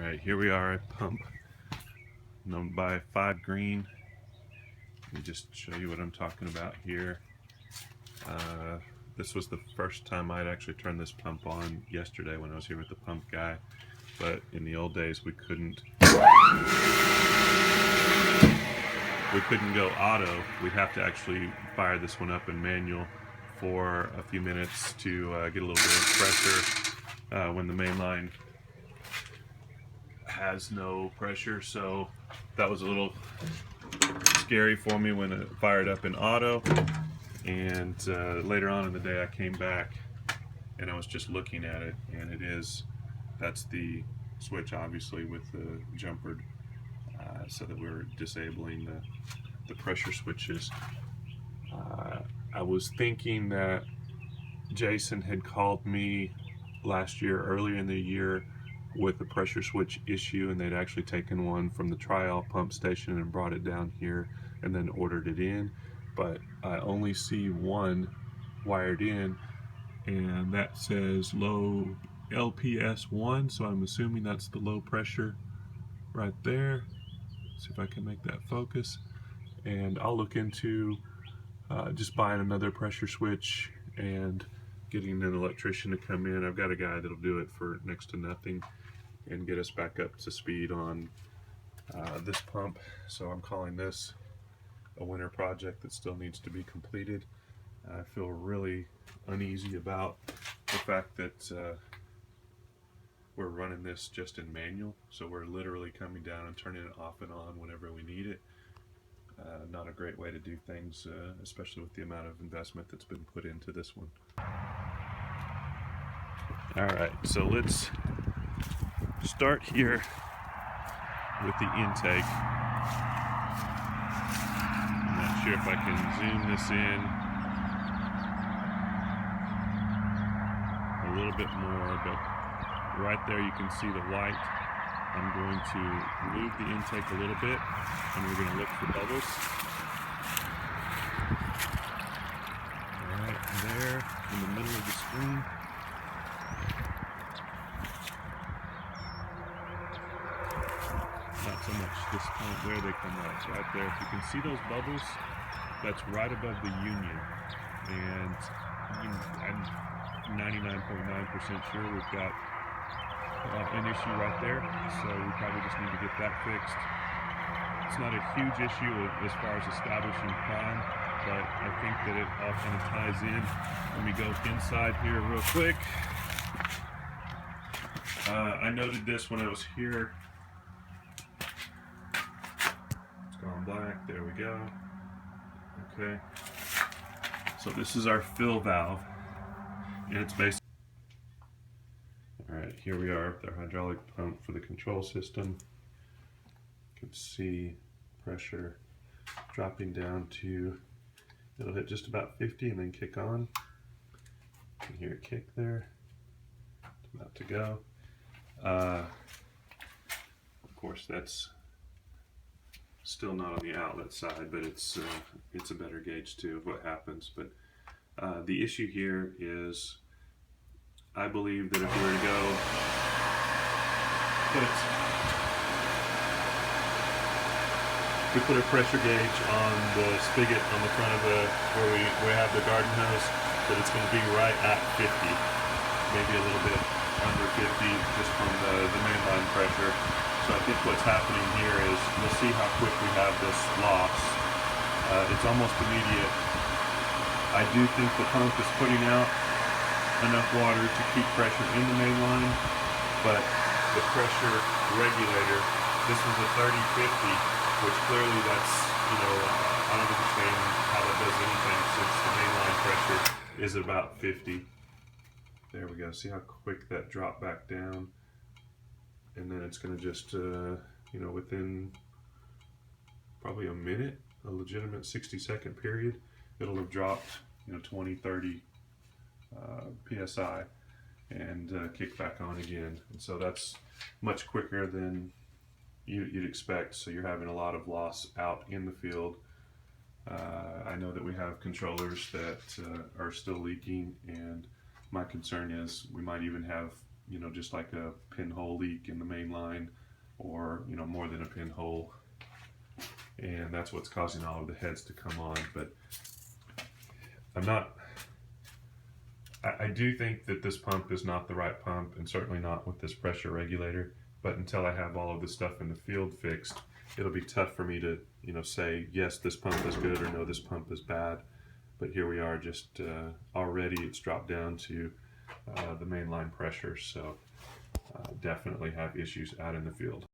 Alright, here we are at pump known by 5 green. Let me just show you what I'm talking about here. This was the first time I'd actually turned this pump on yesterday when I was here with the pump guy, but in the old days we couldn't go auto. We'd have to actually fire this one up in manual for a few minutes to get a little bit of pressure when the main line has no pressure. So that was a little scary for me when it fired up in auto. And later on in the day I came back and I was just looking at it, and that's the switch obviously with the jumpered, so that we're disabling the pressure switches. I was thinking that Jason had called me last year, earlier in the year, with a pressure switch issue, and they'd actually taken one from the trial pump station and brought it down here and then ordered it in. But I only see one wired in, and that says low LPS1, so I'm assuming that's the low pressure right there. See if I can make that focus. And I'll look into just buying another pressure switch and getting an electrician to come in. I've got a guy that'll do it for next to nothing and get us back up to speed on this pump. So I'm calling this a winter project that still needs to be completed. I feel really uneasy about the fact that we're running this just in manual, so we're literally coming down and turning it off and on whenever we need it. Not a great way to do things, especially with the amount of investment that's been put into this one. Alright, so let's start here with the intake. I'm not sure if I can zoom this in a little bit more, but right there you can see the white. I'm going to move the intake a little bit, and we're going to look for bubbles. Alright, there in the middle of the screen. Not so much this point where they come out. Right there, if you can see those bubbles, that's right above the union. And I'm 99.9% sure we've got an issue right there, so we probably just need to get that fixed. It's not a huge issue as far as establishing prime, but I think that it all kind of ties in. Let me go inside here real quick. I noted this when I was here. It's gone black, there we go. Okay, so this is our fill valve, and it's basically, alright, here we are with our hydraulic pump for the control system. You can see pressure dropping down to, it'll hit just about 50 and then kick on. You can hear it kick there. It's about to go. Of course, that's still not on the outlet side, but it's a better gauge too of what happens. But the issue here is, I believe that if we were to go put a pressure gauge on the spigot on the front of where we have the garden hose, that it's going to be right at 50, maybe a little bit under 50, just from the main line pressure. So I think what's happening here is, we'll see how quick we have this loss. It's almost immediate. I do think the pump is putting out enough water to keep pressure in the main line, but the pressure regulator, this was a 30-50, which clearly that's, I don't understand how that does anything, since the main line pressure is about 50. There we go. See how quick that dropped back down, and then it's going to just within probably a minute, a legitimate 60-second period, it'll have dropped 20, 30 psi and kick back on again. And so that's much quicker than you'd expect. So you're having a lot of loss out in the field. I know that we have controllers that are still leaking, and my concern is we might even have you know, just like a pinhole leak in the main line, or, you know, more than a pinhole. And that's what's causing all of the heads to come on. But I do think that this pump is not the right pump, and certainly not with this pressure regulator. But until I have all of this stuff in the field fixed, it'll be tough for me to, you know, say, yes, this pump is good, or no, this pump is bad. But here we are, just already it's dropped down to the mainline pressure. So definitely have issues out in the field.